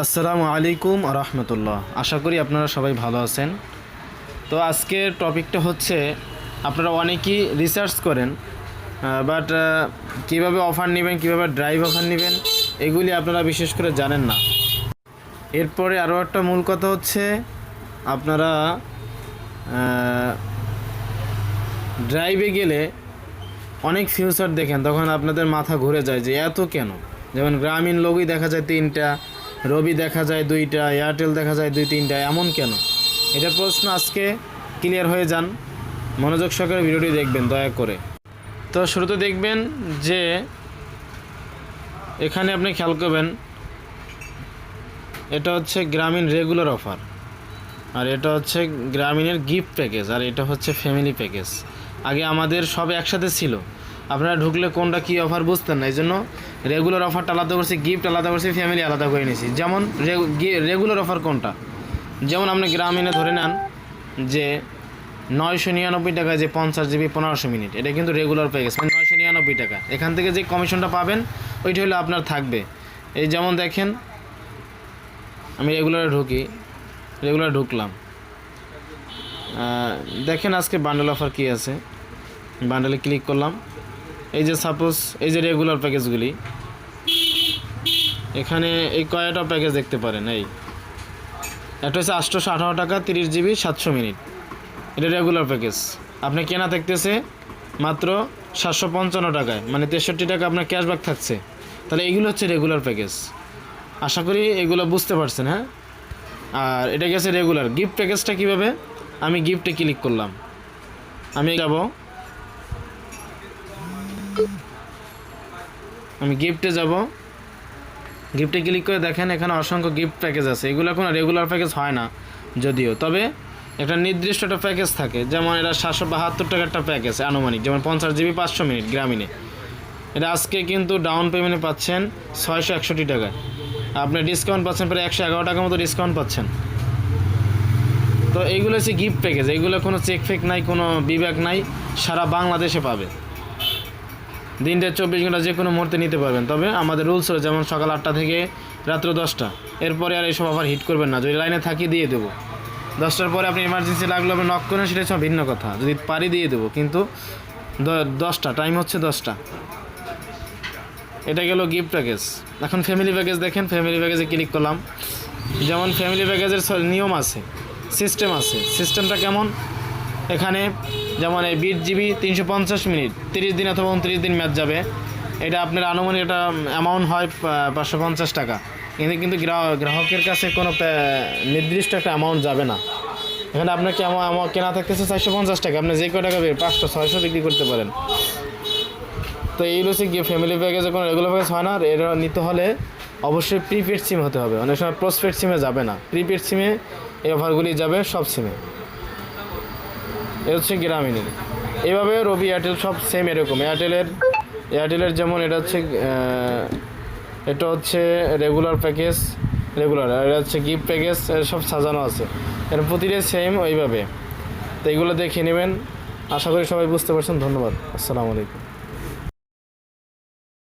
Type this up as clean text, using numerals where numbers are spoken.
আসসালামু আলাইকুম রহমতুল্লাহ। আশা করি আপনারা সবাই ভালো আছেন। তো আজকের টপিকটা হচ্ছে, আপনারা অনেকেই রিসার্চ করেন বাট কীভাবে অফার নেবেন, কীভাবে ড্রাইভ অফার নেবেন, এগুলি আপনারা বিশেষ করে জানেন না। এরপরে আরও একটা মূল কথা হচ্ছে, আপনারা ড্রাইভে গেলে অনেক ফিউচার দেখেন, তখন আপনাদের মাথা ঘুরে যায় যে এত কেন। যেমন গ্রামীণ লোগোই দেখা যায় 3টা, রবি দেখা যায় 2টা, এয়ারটেল দেখা যায় 2-3টা, এমন কেন? এটার প্রশ্ন আজকে ক্লিয়ার হয়ে যান। মনোযোগ সহকারে ভিডিওটি দেখবেন দয়া করে। তো শুরুতে দেখবেন যে এখানে আপনি খেয়াল করবেন, এটা হচ্ছে গ্রামীণ রেগুলার অফার, আর এটা হচ্ছে গ্রামীণের গিফট প্যাকেজ, আর এটা হচ্ছে ফ্যামিলি প্যাকেজ। আগে আমাদের সব একসাথে ছিল, আপনারা ঢুকলে কোনটা কী অফার বুঝতেন না, এই জন্য রেগুলার অফারটা আলাদা করছি, গিফট আলাদা করছি, ফ্যামিলি আলাদা করে নিয়েছি। যেমন রেগুলার অফার কোনটা, যেমন আপনি গ্রামীণে ধরে নেন যে 999 টাকায় যে 50 জিবি 1500 মিনিট, এটা কিন্তু রেগুলার প্যাকেজ, মানে 999 টাকা। এখান থেকে যে কমিশনটা পাবেন ওইটা হলে আপনার থাকবে। এই যেমন দেখেন, আমি রেগুলার ঢুকলাম, দেখেন আজকে বান্ডেল অফার কী আছে। বান্ডেলে ক্লিক করলাম, এই যে সাপোজ এই যে রেগুলার প্যাকেজগুলি, এখানে এই কয়টা প্যাকেজ দেখতে পারেন। এই একটা হচ্ছে 818 টাকা 30 জিবি 700 মিনিট, এটা রেগুলার প্যাকেজ। আপনি কেনা থাকতেছে মাত্র 755 টাকায়, মানে 63 টাকা আপনার ক্যাশব্যাক থাকছে। তাহলে এইগুলো হচ্ছে রেগুলার প্যাকেজ। আশা করি এগুলো বুঝতে পারছেন, হ্যাঁ। আর এটা গেছে রেগুলার। গিফট প্যাকেজটা কীভাবে, আমি গিফটে ক্লিক করলাম, আমি গিফটে যাব, গিফটে ক্লিক করে দেখেন এখানে অসংখ্য গিফট প্যাকেজ আছে। এগুলো কোনো রেগুলার প্যাকেজ হয় না যদিও, তবে একটা নির্দিষ্ট একটা প্যাকেজ থাকে। যেমন এটা 772 টাকার একটা প্যাকেজ আনুমানিক, যেমন 50 জিবি 500 মিনিট গ্রামীণে। এটা আজকে কিন্তু ডাউন পেমেন্টে পাচ্ছেন 661 টাকায়, আপনি ডিসকাউন্ট পাচ্ছেন প্রায় 111 টাকার মতো ডিসকাউন্ট পাচ্ছেন। তো এইগুলো হচ্ছে গিফট প্যাকেজ, এইগুলো কোনো চেক ফেক নাই, কোনো বিবেক নাই, সারা বাংলাদেশে পাবে। দিনটা 24 ঘন্টা যে কোনো মুহূর্তে নিতে পারবেন। তবে আমাদের রুলস হলো, যেমন সকাল 8টা থেকে রাত্র 10টা, এরপরে আর এইসব আবার হিট করবেন না। যদি লাইনে থাকি দিয়ে দেবো, 10টার পরে আপনি ইমার্জেন্সি লাগলে আপনি নক করেন, সেটা হচ্ছে ভিন্ন কথা। যদি পারি দিয়ে দেবো, কিন্তু 10টা টাইম হচ্ছে 10টা। এটা গেল গিফট প্যাকেজ। এখন ফ্যামিলি প্যাকেজ দেখেন, ফ্যামিলি প্যাকেজে ক্লিক করলাম। যেমন ফ্যামিলি প্যাকেজের নিয়ম আছে, সিস্টেম আছে। সিস্টেমটা কেমন, এখানে যেমন এই 20 জিবি 350 মিনিট 30 দিন অথবা 29 দিন ম্যাচ যাবে। এটা আপনার আনুমানিক একটা অ্যামাউন্ট হয় 550 টাকা, কিন্তু গ্রাহকের কাছে কোনো নির্দিষ্ট একটা অ্যামাউন্ট যাবে না। এখানে আপনাকে কেনা থাকতেছে 450 টাকা, আপনি যে কয় টাকা 500 600 বিক্রি করতে পারেন। তো এইগুলো হচ্ছে গিয়ে ফ্যামিলি প্যাকেজে কোনো রেগুলার প্যাকেজ হয় না। আর এটা নিতে হলে অবশ্যই প্রিপেড সিম হতে হবে, অনেক সময় পোস্টপেড সিমে যাবে না। প্রিপেড সিমে এই অফারগুলি যাবে সব সিমে। এ হচ্ছে গ্রামীণের। এইভাবে রবি এয়ারটেল সব সেম এরকম। এয়ারটেলের যেমন এটা হচ্ছে রেগুলার প্যাকেজ, আর এটা হচ্ছে গিফট প্যাকেজ, সব সাজানো আছে। এর প্রতিটা সেম ওইভাবে। তো এইগুলো দেখে নেবেন। আশা করি সবাই বুঝতে পারছেন। ধন্যবাদ। আসসালামু আলাইকুম।